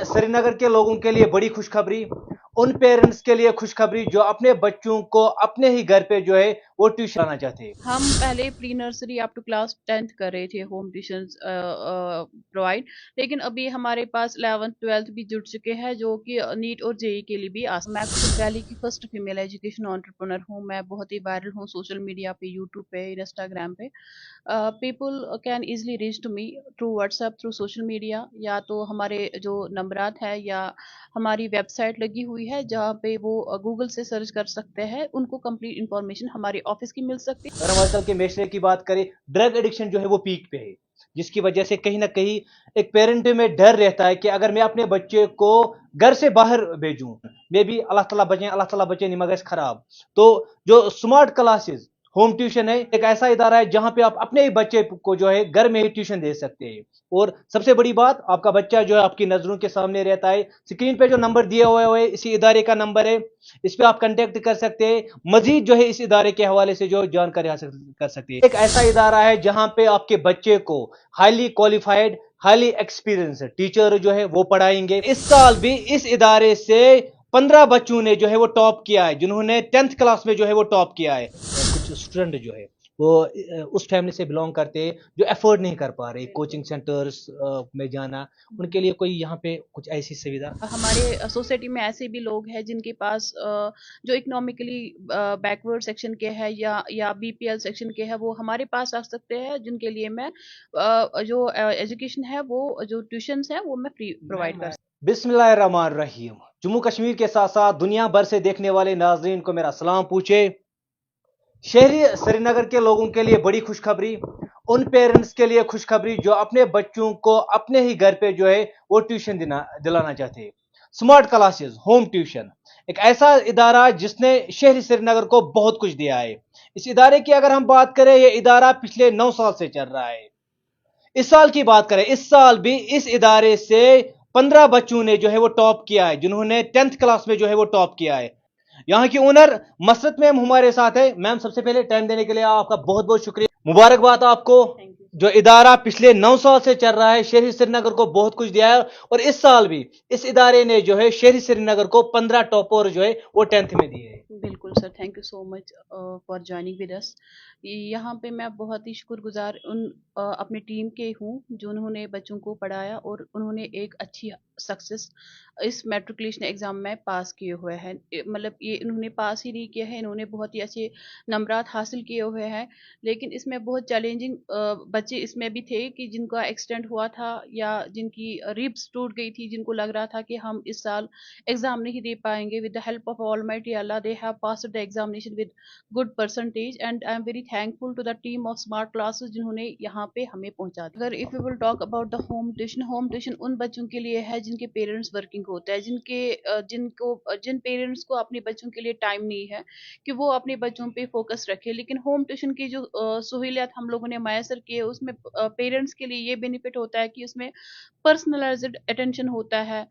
श्रीनगर के लोगों के लिए बड़ी खुशखबरी, उन पेरेंट्स के लिए खुशखबरी जो अपने बच्चों को अपने ही घर पे जो है वो ट्यूशन लाना चाहते हैं। हम पहले pre nursery up to class 10th कर रहे थे होम ट्यूशन प्रोवाइड, लेकिन अभी हमारे पास 11th 12th भी जुड़ चुके हैं जो कि नीट और जेई के लिए भी आसान। मैं खुद वैली की फर्स्ट फीमेल एजुकेशन एंटरप्रेन्योर हूँ। मैं बहुत ही वायरल हूँ सोशल मीडिया पे, यूट्यूब पे, इंस्टाग्राम पे। People can easily reach to me through WhatsApp, through social media, या तो हमारे जो नंबरात है या हमारी वेबसाइट लगी हुई है जहाँ पे वो गूगल से सर्च कर सकते हैं, उनको कंप्लीट इंफॉर्मेशन हमारे ऑफिस की मिल सकती है। अगर हम आजकल के मैशरे की बात करें, ड्रग एडिक्शन जो है वो पीक पे है, जिसकी वजह से कहीं ना कहीं एक पेरेंट में डर रहता है कि अगर मैं अपने बच्चे को घर से बाहर भेजूं, मे भी अल्लाह ताला बचे नहीं मगर खराब। तो जो स्मार्ट क्लासेस होम ट्यूशन है, एक ऐसा इदारा है जहां पे आप अपने ही बच्चे को जो है घर में ही ट्यूशन दे सकते हैं। और सबसे बड़ी बात, आपका बच्चा जो है आपकी नजरों के सामने रहता है। स्क्रीन पे जो नंबर दिया हुआ है इसी इदारे का नंबर है, इस पे आप कांटेक्ट कर सकते हैं। मजीद जो है इस इदारे के हवाले से जो जानकारी हासिल कर सकते हैं। एक ऐसा इदारा है जहां पे आपके बच्चे को highly qualified, highly experience teacher जो है वो पढ़ाएंगे। इस साल भी इस इदारे से 15 बच्चों ने जो है वो टॉप किया है, जिन्होंने 10th क्लास में जो है वो टॉप किया है। कुछ स्टूडेंट जो है वो उस फैमिली से बिलोंग करते हैं जो अफोर्ड नहीं कर पा रहे कोचिंग सेंटर्स में जाना, उनके लिए कोई यहाँ पे कुछ ऐसी सुविधा? हमारे सोसाइटी में ऐसे भी लोग हैं जिनके पास जो इकोनॉमिकली बैकवर्ड सेक्शन के हैं या बीपीएल सेक्शन के हैं, वो हमारे पास आ सकते हैं, जिनके लिए मैं जो एजुकेशन है, वो जो ट्यूशंस हैं वो मैं फ्री प्रोवाइड कर। बिस्मिल्लाहिर्रहमानिर्रहीम। जम्मू कश्मीर के साथ साथ दुनिया भर से देखने वाले नाजरीन को मेरा सलाम पूछे। शहरी श्रीनगर के लोगों के लिए बड़ी खुशखबरी, उन पेरेंट्स के लिए खुशखबरी जो अपने बच्चों को अपने ही घर पे जो है वो ट्यूशन दिलाना चाहते हैं। स्मार्ट क्लासेस होम ट्यूशन एक ऐसा इदारा जिसने शहरी श्रीनगर को बहुत कुछ दिया है। इस इदारे की अगर हम बात करें, ये इदारा पिछले 9 साल से चल रहा है। इस साल की बात करें, इस साल भी इस इदारे से 15 बच्चों ने जो है वो टॉप किया है, जिन्होंने 10th क्लास में जो है वो टॉप किया है। यहाँ की ओनर मसरत मैम हमारे साथ है। मैम, सबसे पहले टाइम देने के लिए आपका बहुत बहुत शुक्रिया, मुबारकबाद आपको। Thank you. जो इदारा पिछले 9 साल से चल रहा है, शहरी श्रीनगर को बहुत कुछ दिया है, और इस साल भी इस इदारे ने जो है शहरी श्रीनगर को 15 टॉपर जो है वो 10th में दिए है। बिल्कुल sir, thank you so much for joining with us. यहाँ पे मैं बहुत ही शुक्रगुजार उन अपनी टीम के हूँ जो उन्होंने बच्चों को पढ़ाया और उन्होंने एक अच्छी सक्सेस इस मैट्रिकुलेशन एग्ज़ाम में पास किए हुए हैं। मतलब ये इन्होंने पास ही नहीं किया है, इन्होंने बहुत ही अच्छे नंबरात हासिल किए हुए हैं। लेकिन इसमें बहुत चैलेंजिंग बच्चे इसमें भी थे कि जिनका एक्सीडेंट हुआ था या जिनकी रिब्स टूट गई थी, जिनको लग रहा था कि हम इस साल एग्ज़ाम नहीं दे पाएंगे। With the help of almighty Allah, they have passed the examination with good percentage, and I am very thankful to the team of smart classes जिन्होंने यहाँ पे हमें पहुँचा दिया। अगर if you will talk about the home tuition उन बच्चों के लिए है जिनके पेरेंट्स वर्किंग होते हैं, जिन पेरेंट्स को अपने बच्चों के लिए टाइम नहीं है कि वो अपने बच्चों पे फोकस रखे। लेकिन होम ट्यूशन की जो सहूलियत हम लोगों ने मैसर की है, उसमें पेरेंट्स के लिए ये बेनिफिट होता है कि उसमें पर्सनलाइज्ड अटेंशन होता है,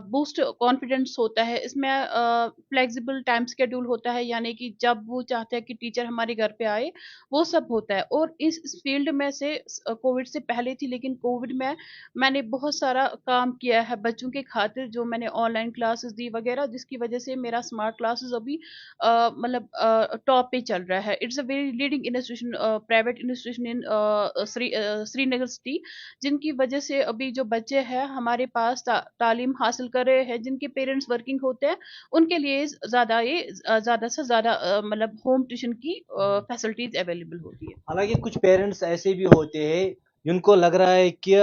बूस्ट कॉन्फिडेंस होता है, इसमें फ्लेक्सिबल टाइम शेड्यूल होता है, यानी कि जब वो चाहते हैं कि टीचर हमारे घर पे आए, वो सब होता है। और इस फील्ड में से कोविड से पहले थी, लेकिन कोविड में मैंने बहुत सारा काम किया है बच्चों के खातिर, जो मैंने ऑनलाइन क्लासेस दी वगैरह, जिसकी वजह से मेरा स्मार्ट क्लासेस अभी मतलब टॉप पे चल रहा है। It's a very leading institution, private institution in Srinagar city, जिनकी वजह से अभी जो बच्चे हैं हमारे पास तालीम हासिल कर रहे हैं, जिनके पेरेंट्स वर्किंग होते हैं, उनके लिए ज़्यादा से ज़्यादा मतलब होम ट्यूशन की फैसिलिटीज़ अवेलेबल होती है। हालांकि कुछ पेरेंट्स ऐसे भी होते हैं जिनको लग रहा है कि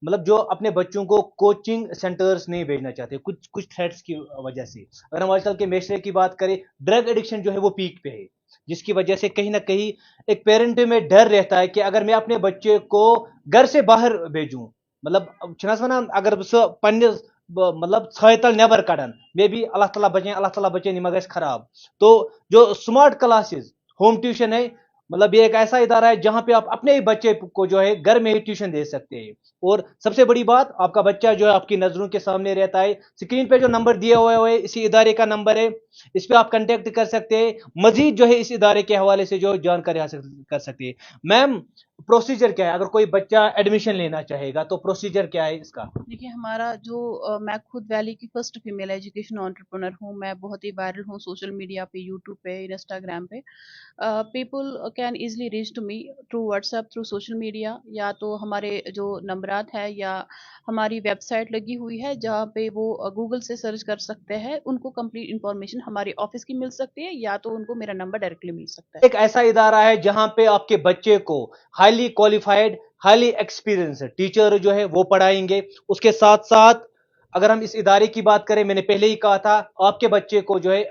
मतलब जो अपने बच्चों को कोचिंग सेंटर्स नहीं भेजना चाहते, कुछ कुछ थ्रेट्स की वजह से। अगर हम आजकल के मैशरे की बात करें, ड्रग एडिक्शन जो है वो पीक पे है, जिसकी वजह से कहीं ना कहीं एक पेरेंट में डर रहता है कि अगर मैं अपने बच्चे को घर से बाहर भेजूं, मतलब छनास वनान अगर सह पन्निस मतलब छायतल नेबर कड़न, मे भी अल्लाह ताला बचे नहीं मगर खराब। तो जो स्मार्ट क्लासेस होम ट्यूशन है, मतलब ये एक ऐसा इदारा है जहां पे आप अपने ही बच्चे को जो है घर में ही ट्यूशन दे सकते हैं। और सबसे बड़ी बात, आपका बच्चा जो है आपकी नजरों के सामने रहता है। स्क्रीन पे जो नंबर दिया हुआ है इसी इदारे का नंबर है, इस पे आप कांटेक्ट कर सकते हैं। मजीद जो है इस इदारे के हवाले से जो जानकारी हासिल कर सकते हैं। मैम, प्रोसीजर क्या है? अगर कोई बच्चा एडमिशन लेना चाहेगा तो प्रोसीजर क्या है इसका? देखिए हमारा जो मैं खुद वैली की फर्स्ट फीमेल एजुकेशन एंटरप्रेन्योर हूँ। मैं बहुत ही वायरल हूँ सोशल मीडिया पे, यूट्यूब पे, इंस्टाग्राम पे। People can easily reach to me through WhatsApp, through social media, या तो हमारे जो नंबरात है या हमारी वेबसाइट लगी हुई है जहाँ पे वो गूगल से सर्च कर सकते हैं। उनको कंप्लीट इन्फॉर्मेशन हमारे ऑफिस की मिल सकती है या तो उनको मेरा नंबर डायरेक्टली मिल सकता है। एक ऐसा इदारा है जहां पे आपके बच्चे को highly qualified, highly experience teacher जो है वो पढ़ाएंगे। उसके साथ साथ अगर हम इस इदारे की बात करें, मैंने पहले ही कहा था, आपके बच्चे को जो है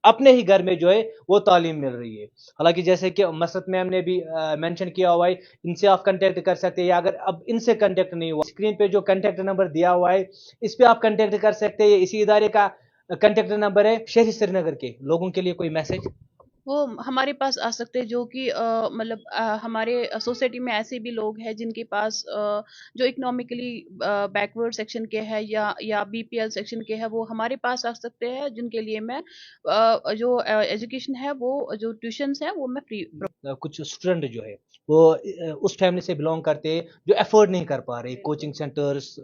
अपने ही घर में जो है वो तालीम मिल रही है। हालांकि जैसे कि मसरत मैम ने भी मेंशन किया हुआ है, इनसे आप कांटेक्ट कर सकते हैं, या अगर अब इनसे कांटेक्ट नहीं हुआ, स्क्रीन पे जो कांटेक्ट नंबर दिया हुआ है इस पे आप कांटेक्ट कर सकते हैं। इसी इदारे का कांटेक्ट नंबर है। शहरी श्रीनगर के लोगों के लिए कोई मैसेज? वो हमारे पास आ सकते हैं जो कि मतलब हमारे सोसाइटी में ऐसे भी लोग हैं जिनके पास जो इकोनॉमिकली बैकवर्ड सेक्शन के हैं या बीपीएल सेक्शन के हैं, वो हमारे पास आ सकते हैं, जिनके लिए मैं जो एजुकेशन है, वो जो ट्यूशन्स है वो मैं फ्री। कुछ स्टूडेंट जो है वो उस फैमिली से बिलोंग करते हैं जो अफोर्ड नहीं कर पा रहे कोचिंग सेंटर्स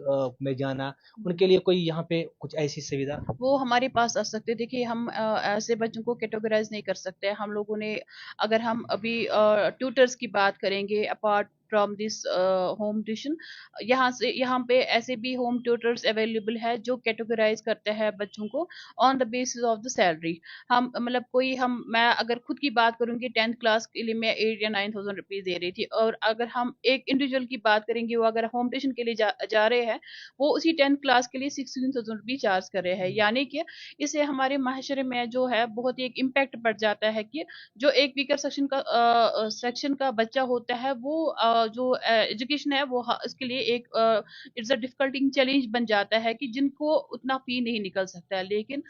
में जाना, उनके लिए कोई यहाँ पे कुछ ऐसी सुविधा? वो हमारे पास आ सकते हैं। देखिए हम ऐसे बच्चों को कैटेगराइज नहीं कर सकते। हम लोगों ने, अगर हम अभी ट्यूटर्स की बात करेंगे apart from this home tuition, यहाँ पे ऐसे भी होम ट्यूटर्स अवेलेबल है जो कैटेगराइज करते हैं बच्चों को on the basis of the salary. हम मतलब मैं अगर खुद की बात करूंगी, 10th क्लास के लिए मैं 8 या 9,000 रुपीज दे रही थी, और अगर हम एक इंडिविजुअल की बात करेंगे, वो अगर होम ट्यूशन के लिए जा रहे हैं, वो उसी 10th क्लास के लिए 16,000 रुपीज चार्ज कर रहे हैं। यानी कि इससे हमारे माशरे में जो है बहुत ही एक इम्पैक्ट पड़ जाता है कि जो एक वीकर सेक्शन का बच्चा होता है, वो जो एजुकेशन है वो इसके लिए एक इट्स अ डिफिकल्टिंग चैलेंज बन जाता है कि जिनको उतना फी नहीं निकल सकता है। लेकिन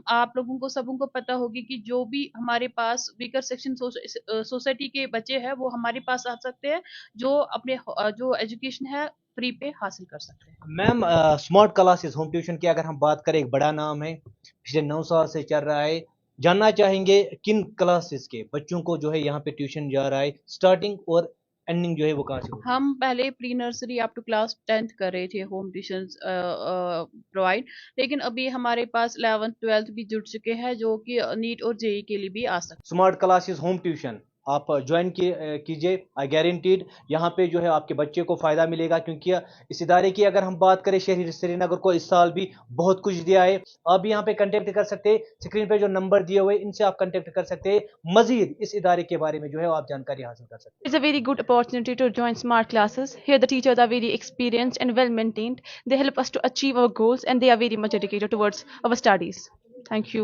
आप लोगों को सबों को पता होगी कि जो भी हमारे पास वीकर सेक्शन सोसाइटी के बच्चे हैं वो हमारे पास आ सकते हैं, जो अपने जो एजुकेशन है फ्री पे हासिल कर सकते हैं। Ma'am, smart classes home tuition की अगर हम बात करें, एक बड़ा नाम है, पिछले 9 साल से चल रहा है। जानना चाहेंगे किन क्लासेस के बच्चों को जो है यहाँ पे ट्यूशन जा रहा है, स्टार्टिंग और एंडिंग जो है वो कहाँ से होगी? हम पहले pre nursery up to class 10th कर रहे थे होम ट्यूशंस प्रोवाइड, लेकिन अभी हमारे पास 11th 12th भी जुड़ चुके हैं जो कि नीट और जेई के लिए भी आ सकते हैं। स्मार्ट क्लासेस होम ट्यूशन आप ज्वाइन कीजिए। आई गारंटीड यहाँ पे जो है आपके बच्चे को फ़ायदा मिलेगा, क्योंकि इस इदारे की अगर हम बात करें, शहरी श्रीनगर को इस साल भी बहुत कुछ दिया है। आप भी यहाँ पे कांटेक्ट कर सकते हैं, स्क्रीन पे जो नंबर दिए हुए इनसे आप कांटेक्ट कर सकते हैं। मजीद इस इदारे के बारे में जो है आप जानकारी हासिल कर सकते हैं। It's a very good opportunity to join smart classes. Here the teachers are very experienced and well maintained. They help us to achieve our goals and they are very much dedicated towards our studies. Thank you.